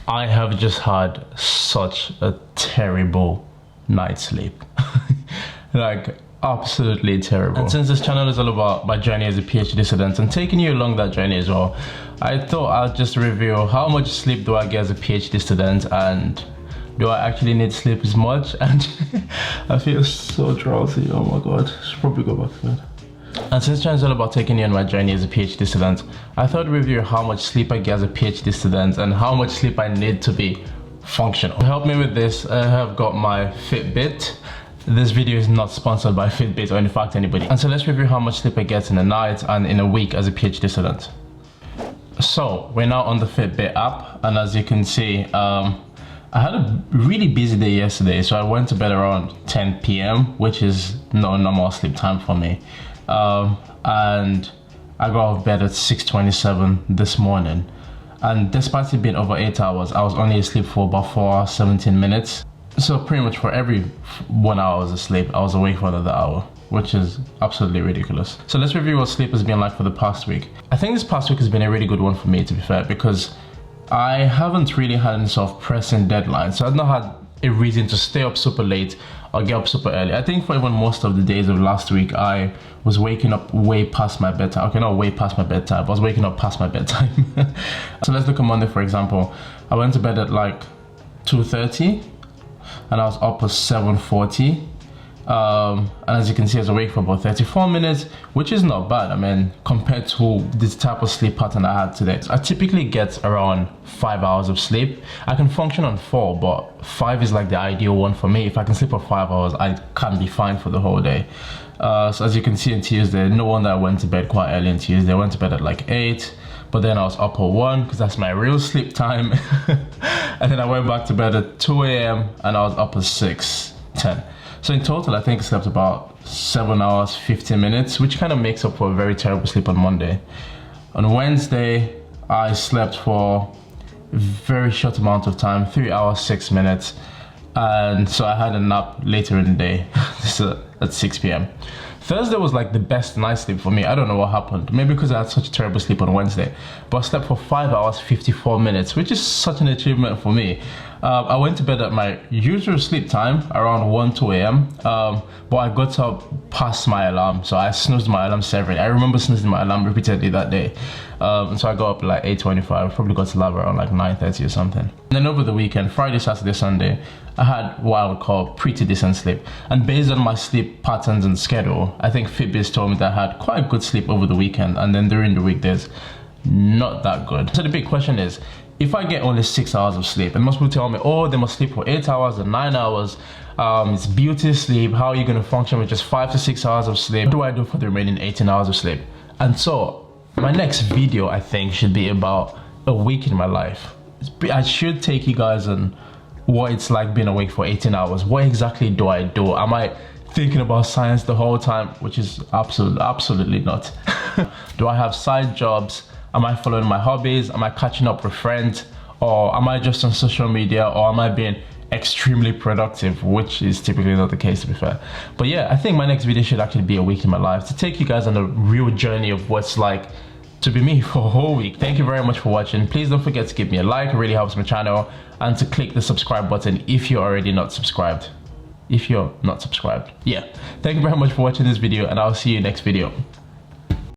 I have just had such a terrible night's sleep. Like, absolutely terrible. And since this channel is all about my journey as a PhD student and taking you along that journey as well, I thought I'll just review how much sleep do I get as a PhD student, and do I actually need sleep as much? And I feel so drowsy. Oh my god, I should probably go back to bed. And since this channel is all about taking you on my journey as a PhD student, I thought I'd review how much sleep I get as a PhD student and how much sleep I need to be functional. To help me with this, I have got my Fitbit. This video is not sponsored by Fitbit or in fact anybody. And so let's review how much sleep I get in a night and in a week as a PhD student. So we're now on the Fitbit app, and as you can see, I had a really busy day yesterday, so I went to bed around 10 p.m, which is not normal sleep time for me. And I got out of bed at 6:27 this morning, and despite it being over 8 hours, I was only asleep for about 4 hours 17 minutes. So pretty much for every 1 hour I was asleep, I was awake for another hour, which is absolutely ridiculous. So let's review what sleep has been like for the past week. I think this past week has been a really good one for me, to be fair, because I haven't really had any sort of pressing deadline, so I've not had a reason to stay up super late or get up super early. I think for even most of the days of last week, I was waking up way past my bedtime. Okay, not way past my bedtime, but I was waking up past my bedtime. So let's look at Monday, for example. I went to bed at like 2:30 and I was up at 7:40. And as you can see, I was awake for about 34 minutes, which is not bad. I mean, compared to this type of sleep pattern I had today. I typically get around 5 hours of sleep. I can function on 4, but 5 is like the ideal one for me. If I can sleep for 5 hours, I can be fine for the whole day. So as you can see on Tuesday, no wonder I went to bed quite early on Tuesday. I went to bed at like 8, but then I was up at 1 because that's my real sleep time. And then I went back to bed at 2 a.m. and I was up at 6:10. So in total, I think I slept about 7 hours, 15 minutes, which kind of makes up for a very terrible sleep on Monday. On Wednesday, I slept for a very short amount of time, 3 hours, 6 minutes. And so I had a nap later in the day, this is at 6 p.m. Thursday was like the best night's sleep for me. I don't know what happened. Maybe because I had such a terrible sleep on Wednesday. But I slept for 5 hours, 54 minutes, which is such an achievement for me. I went to bed at my usual sleep time, around 1, 2 a.m. But I got up past my alarm. So I snoozed my alarm severely. I remember snoozing my alarm repeatedly that day. So I got up at like 8:25. Probably got to lab around like 9:30 or something. And then over the weekend, Friday, Saturday, Sunday, I had what I would call pretty decent sleep. And based on my sleep patterns and schedule, I think Fitbit told me that I had quite good sleep over the weekend, and then during the weekdays, not that good. So the big question is, if I get only 6 hours of sleep, and most people tell me, oh, they must sleep for 8 hours and 9 hours, it's beauty sleep, how are you going to function with just 5 to 6 hours of sleep? What do I do for the remaining 18 hours of sleep? And so my next video, I think, should be about a week in my life. I should take you guys on what it's like being awake for 18 hours. What exactly do I do? Am I thinking about science the whole time? Which is absolutely not. Do I have side jobs? Am I following my hobbies? Am I catching up with friends? Or am I just on social media? Or am I being extremely productive? Which is typically not the case, to be fair. But yeah, I think my next video should actually be a week in my life, to take you guys on a real journey of what's like to be me for a whole week. Thank you very much for watching. Please don't forget to give me a like, it really helps my channel, and to click the subscribe button if you're already not subscribed. If you're not subscribed. Yeah. Thank you very much for watching this video, and I'll see you next video.